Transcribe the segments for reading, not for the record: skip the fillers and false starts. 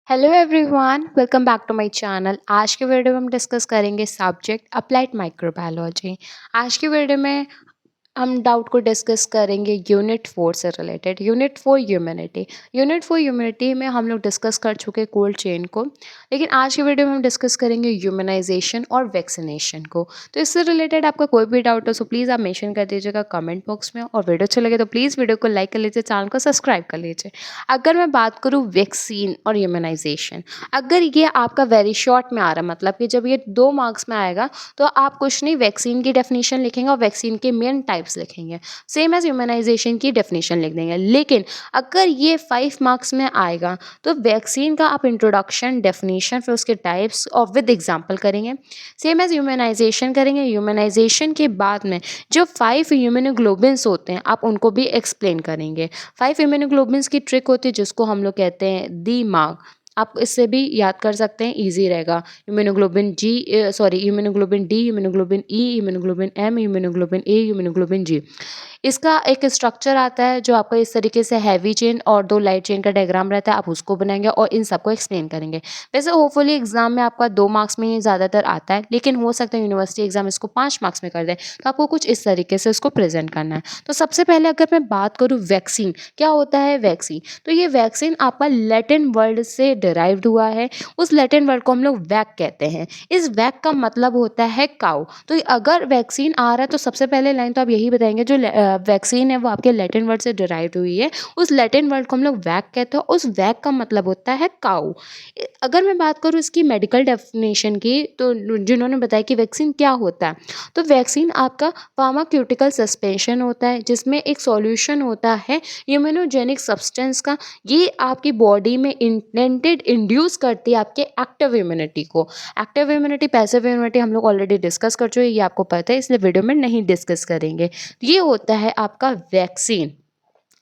Hello everyone, welcome back to my channel. आज के video में हम डिस्कस करेंगे सब्जेक्ट अप्लाइड माइक्रोबायोलॉजी। आज की वीडियो में हम डाउट को डिस्कस करेंगे यूनिट 4 से रिलेटेड। यूनिट 4 ह्यूमैनिटी में हम लोग डिस्कस कर चुके हैं कोल्ड चेन को, लेकिन आज की वीडियो में हम डिस्कस करेंगे ह्यूमनाइजेशन और वैक्सीनेशन को। तो इससे रिलेटेड आपका कोई भी डाउट हो सो प्लीज़ आप मेंशन कर दीजिएगा कमेंट बॉक्स में, और वीडियो अच्छे लगे तो प्लीज़ वीडियो को लाइक कर लीजिए, चैनल को सब्सक्राइब कर लीजिए। अगर मैं बात करूँ वैक्सीन और ह्यूमनाइजेशन, अगर ये आपका वेरी शॉर्ट में आ रहा है, मतलब कि जब ये 2 मार्क्स में आएगा तो आप कुछ नहीं, वैक्सीन की डेफिनेशन लिखेंगे और वैक्सीन के मेन टाइप्स लिखेंगे, सेम एज ह्यूमनाइजेशन की डेफिनेशन लिख देंगे। लेकिन अगर ये 5 मार्क्स में आएगा तो वैक्सीन का आप इंट्रोडक्शन, डेफिनेशन, फिर उसके टाइप्स और विद एग्जाम्पल करेंगे, सेम एज ह्यूमनाइजेशन करेंगे। ह्यूमनाइजेशन के बाद में जो 5 इम्यूनोग्लोबिन्स होते हैं आप उनको भी एक्सप्लेन करेंगे। 5 इम्यूनोग्लोबिन्स की ट्रिक होती है जिसको हम लोग कहते हैं दिमाग। आप इससे भी याद कर सकते हैं, इजी रहेगा। ह्यूमोग्लोबिन डी, ह्यूमोग्लोबिन ई, ह्यूमोग्लोबिन एम, ह्यूमोग्लोबिन ए, ह्यूमोग्लोबिन जी। इसका एक स्ट्रक्चर आता है जो आपका इस तरीके से हैवी चेन और 2 लाइट चेन का डायग्राम रहता है, आप उसको बनाएंगे और इन सबको एक्सप्लेन करेंगे। वैसे होपफुली एग्जाम में आपका 2 मार्क्स में ये ज़्यादातर आता है, लेकिन हो सकता है यूनिवर्सिटी एग्जाम इसको 5 मार्क्स में कर दे, तो आपको कुछ इस तरीके से इसको प्रेजेंट करना है। तो सबसे पहले अगर मैं बात करूँ वैक्सीन, क्या होता है वैक्सीन? तो ये वैक्सीन आपका लैटिन वर्ड से डिराइव्ड हुआ है। उस लैटिन वर्ड को हम लोग वैक कहते हैं। इस वैक का मतलब होता है काउ। तो अगर वैक्सीन आ रहा है तो सबसे पहले लाइन तो आप यही बताएंगे जो वैक्सीन है वो आपके लैटिन वर्ड से डिराइव्ड हुई है। उस लैटिन वर्ड को हम लोग वैक कहते हैं। उस वैक का मतलब होता है काउ। अगर मैं बात करूँ इसकी मेडिकल डेफिनेशन की, तो जिन्होंने बताया कि वैक्सीन क्या होता है, तो वैक्सीन आपका फार्माक्यूटिकल सस्पेंशन होता है जिसमें एक सॉल्यूशन होता है इम्यूनोजेनिक सब्सटेंस का। ये आपकी बॉडी में इंटेंटेड इंड्यूस करती है आपके एक्टिव इम्यूनिटी को। एक्टिव इम्यूनिटी, पैसिव इम्यूनिटी हम लोग ऑलरेडी डिस्कस कर चुके हैं, ये आपको पता है, इसलिए वीडियो में नहीं डिस्कस करेंगे। ये होता है आपका वैक्सीन।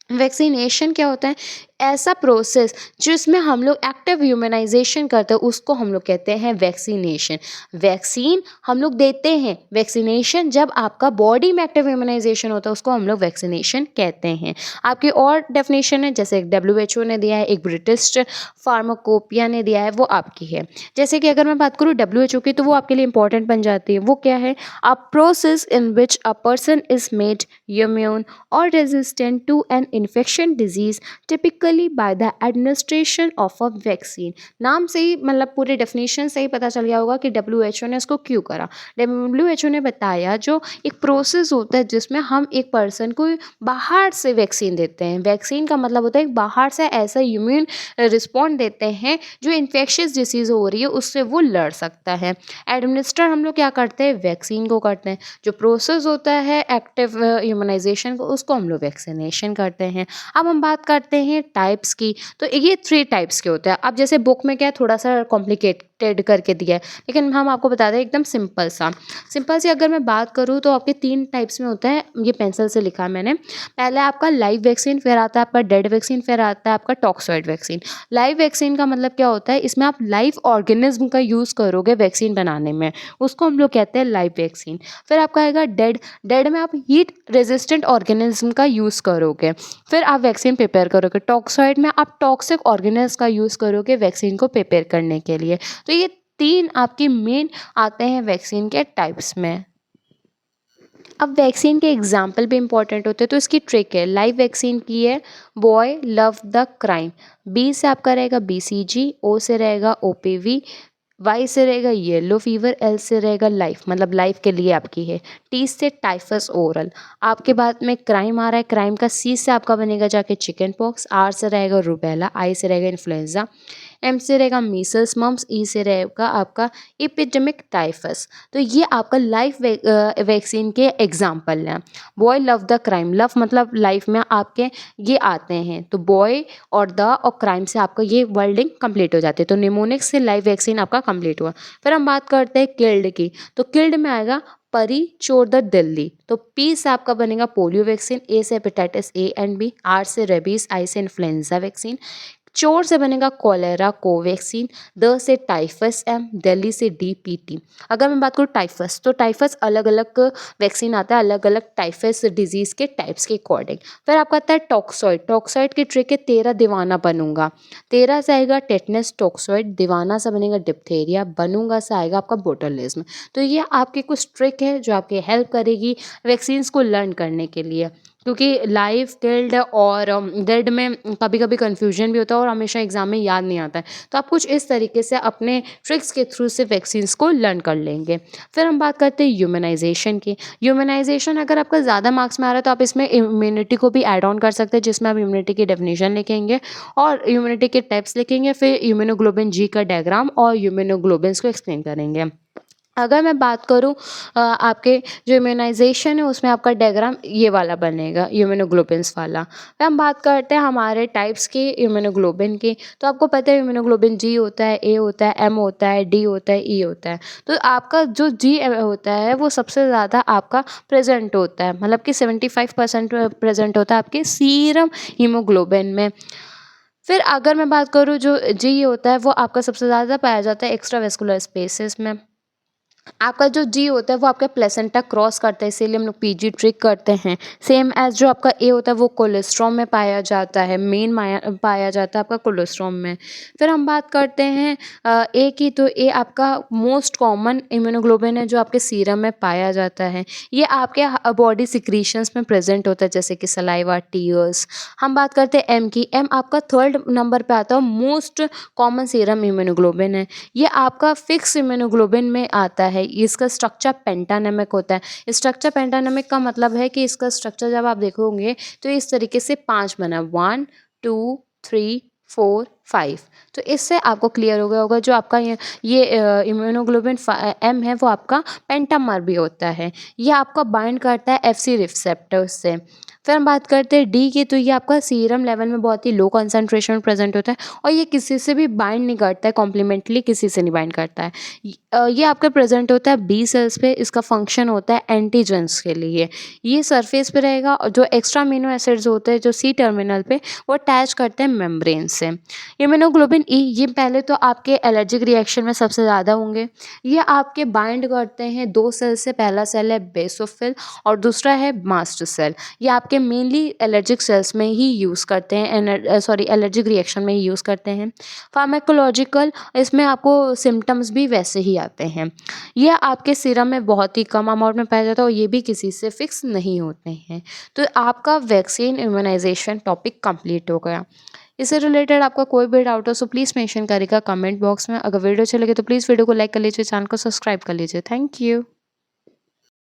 वैक्सीनेशन क्या होता है? ऐसा प्रोसेस जिसमें हम लोग एक्टिव ह्यूमनाइजेशन करते हैं उसको हम लोग कहते हैं वैक्सीनेशन। वैक्सीन हम लोग देते हैं, वैक्सीनेशन जब आपका बॉडी में एक्टिव ह्यूमनाइजेशन होता है उसको हम लोग वैक्सीनेशन कहते हैं। आपकी और डेफिनेशन है, जैसे WHO ने दिया है, एक ब्रिटिश फार्माकोपिया ने दिया है, वो आपकी है। जैसे कि अगर मैं बात करूँ WHO की, तो वो आपके लिए इंपॉर्टेंट बन जाती है। वो क्या है? A process in which a person is made immune और resistant to an infection disease typically by the administration of a vaccine. नाम से ही, मतलब पूरे डेफिनेशन से ही पता चल गया होगा कि WHO ने इसको क्यों करा। WHO ने बताया जो एक प्रोसेस होता है जिसमें हम एक पर्सन को बाहर से वैक्सीन देते हैं। वैक्सीन का मतलब होता है कि बाहर से ऐसा इम्यून रिस्पॉन्ड देते हैं जो इन्फेक्शियस डिसीज़ हो रही है उससे वो लड़ सकता है। एडमिनिस्टर हम लोग क्या करते हैं? वैक्सीन को करते हैं। जो प्रोसेस होता है एक्टिव इम्यूनाइजेशन को, उसको हम लोग वैक्सीनेशन करते हैं। अब हम बात करते हैं टाइप्स की। तो ये 3 टाइप्स के होते हैं। अब जैसे बुक में क्या है, थोड़ा सा कॉम्प्लिकेटेड करके दिया है, लेकिन हम आपको बता दें एकदम सिंपल सी अगर मैं बात करूँ तो आपके 3 टाइप्स में होता है। ये पेंसिल से लिखा है मैंने। पहले आपका लाइव वैक्सीन, फिर आता है आपका डेड वैक्सीन, फिर आता है आपका टॉक्सॉइड वैक्सीन। लाइव वैक्सीन का मतलब क्या होता है? इसमें आप लाइव ऑर्गेनिज्म का यूज़ करोगे वैक्सीन बनाने में, उसको हम लोग कहते हैं लाइव वैक्सीन। फिर आपका आएगा डेड। डेड में आप हीट रेजिस्टेंट ऑर्गेनिज्म का यूज़ करोगे, फिर आप वैक्सीन प्रिपेयर करोगे। टॉक्सॉइड में आप टॉक्सिक ऑर्गेनिज्म का यूज़ करोगे वैक्सीन को प्रिपेयर करने के लिए। तो ये 3 आपकी मेन आते हैं वैक्सीन के टाइप्स में। अब वैक्सीन के एग्जाम्पल भी इंपॉर्टेंट होते हैं, तो इसकी ट्रिक है। लाइव वैक्सीन की है boy love the crime. B से आपका रहेगा BCG, O से रहेगा OPV, वाई से रहेगा येलो फीवर, एल से रहेगा लाइफ, मतलब लाइफ के लिए आपकी है। टी से टाइफस ओरल। आपके बाद में क्राइम आ रहा है, क्राइम का सी से आपका बनेगा जाके चिकन पॉक्स, आर से रहेगा रूबेला, आई से रहेगा इन्फ्लुएंजा, एम से रहेगा मीसल्स मम्स, ई से रहेगा आपका एपिडेमिक टाइफस। तो ये आपका लाइफ वैक्सीन के एग्जाम्पल हैं। Boy love the crime, love मतलब लाइफ में आपके ये आते हैं, तो बॉय और द और क्राइम से आपका ये वर्डिंग कंप्लीट हो जाती है। तो निमोनिक से लाइव वैक्सीन आपका कंप्लीट हुआ। फिर हम बात करते हैं किल्ड की, तो किल्ड में आएगा परी चोर द दिल्ली। तो पी से आपका बनेगा पोलियो वैक्सीन, ए से hepatitis A and B, R से रेबीज, आई से इन्फ्लुएंजा वैक्सीन, चोर से बनेगा कोलेरा कोवैक्सीन, द से टाइफस एम, दिल्ली से डीपीटी। अगर मैं बात करूँ टाइफस, तो टाइफस अलग अलग वैक्सीन आता है अलग अलग टाइफस डिजीज़ के टाइप्स के अकॉर्डिंग। फिर आपका आता है टॉक्सॉइड, टॉक्सॉइड की ट्रिक है 13 दीवाना बनूंगा। 13 से आएगा टेटनस टॉक्सॉइड, दीवाना से बनेगा डिप्थेरिया, बनूंगा से आएगा आपका बोटलिज्म। तो ये आपकी कुछ ट्रिक है जो आपकी हेल्प करेगी वैक्सीन्स को लर्न करने के लिए, क्योंकि लाइव किल्ड और डेड में कभी कभी कन्फ्यूजन भी होता है और हमेशा एग्जाम में याद नहीं आता है। तो आप कुछ इस तरीके से अपने ट्रिक्स के थ्रू से वैक्सीन्स को लर्न कर लेंगे। फिर हम बात करते हैं ह्यूमनाइजेशन की। ह्यूमनाइजेशन अगर आपका ज़्यादा मार्क्स में आ रहा है तो आप इसमें इम्यूनिटी को भी ऐड ऑन कर सकते हैं, जिसमें आप इम्यूनिटी की डेफिनेशन लिखेंगे और इम्यूनिटी के टाइप्स लिखेंगे, फिर इम्यूनोग्लोबिन जी का डायग्राम और इम्यूनोग्लोबिन्स को एक्सप्लेन करेंगे। अगर मैं बात करूँ आपके जो इम्यूनाइज़ेशन है उसमें आपका डायग्राम ये वाला बनेगा इम्यूनोग्लोबिन्स वाला। फिर हम बात करते हैं हमारे टाइप्स की इम्यूनोग्लोबिन की। तो आपको पता है इम्यूनोग्लोबिन जी होता है, ए होता है, एम होता है, डी होता है, ई होता है। तो आपका जो जी होता है वो सबसे ज़्यादा आपका प्रेज़ेंट होता है, मतलब कि 75% प्रेज़ेंट होता है आपके सीरम हीमोग्लोबिन में। फिर अगर मैं बात करूँ जो जी होता है वो आपका सबसे ज़्यादा पाया जाता है एक्स्ट्रावेस्कुलर स्पेसेस में। आपका जो जी होता है वो आपका प्लेसेंटा क्रॉस करता है, इसीलिए हम लोग पीजी ट्रिक करते हैं। सेम एज जो आपका ए होता है वो कोलेस्ट्रॉम में पाया जाता है, मेन पाया जाता है आपका कोलेस्ट्रॉम में। फिर हम बात करते हैं ए की, तो ए आपका मोस्ट कॉमन इम्यूनोग्लोबिन है जो आपके सीरम में पाया जाता है। ये आपके बॉडी सिक्रीशंस में प्रेजेंट होता है जैसे कि सलाइवा, टीयर्स। हम बात करते हैं एम की। एम आपका थर्ड नंबर पे आता है, मोस्ट कॉमन सीरम इम्यूनोग्लोबिन है। ये आपका फिक्स इम्यूनोग्लोबिन में आता है। इसका स्ट्रक्चर पेंटानेमिक होता है। स्ट्रक्चर पेंटानेमिक का मतलब है कि इसका स्ट्रक्चर जब आप देखोगे तो इस तरीके से 5 बना, 1 2 3 4 5। तो इससे आपको क्लियर हो गया होगा जो आपका ये इम्यूनोग्लोबिन एम है वो आपका पेंटामर भी होता है। ये आपका बाइंड करता है एफसी रिसेप्टर से। फिर हम बात करते हैं डी की, तो ये आपका सीरम लेवल में बहुत ही लो कंसंट्रेशन में प्रेजेंट होता है और ये किसी से भी बाइंड नहीं करता है, कॉम्प्लीमेंटली किसी से नहीं बाइंड करता है। ये आपका प्रेजेंट होता है बी सेल्स पे। इसका फंक्शन होता है एंटीजेंस के लिए। ये सरफेस पे रहेगा और जो एक्स्ट्रा अमीनो एसिड्स होते हैं जो सी टर्मिनल पे वो अटैच करते हैं मेम्ब्रेन से। इम्यूनोग्लोबिन ई, ये पहले तो आपके एलर्जिक रिएक्शन में सबसे ज़्यादा होंगे। ये आपके बाइंड करते हैं दो सेल से, पहला सेल है बेसोफिल और दूसरा है मास्ट सेल। ये आपके मेनली एलर्जिक सेल्स में ही यूज़ करते हैं, सॉरी एलर्जिक रिएक्शन में ही यूज़ करते हैं। फार्माकोलॉजिकल, इसमें आपको सिम्टम्स भी वैसे ही आते हैं। ये आपके सीरम में बहुत ही कम अमाउंट में पाया जाता है और ये भी किसी से फिक्स नहीं होते हैं। तो आपका वैक्सीन इम्यूनाइजेशन टॉपिक कंप्लीट हो गया। इससे रिलेटेड आपका कोई भी डाउट हो सो प्लीज़ मेंशन करिएगा कमेंट बॉक्स में। अगर वीडियो अच्छी लगे तो प्लीज़ वीडियो को लाइक कर लीजिए, चैनल को सब्सक्राइब कर लीजिए। Thank you.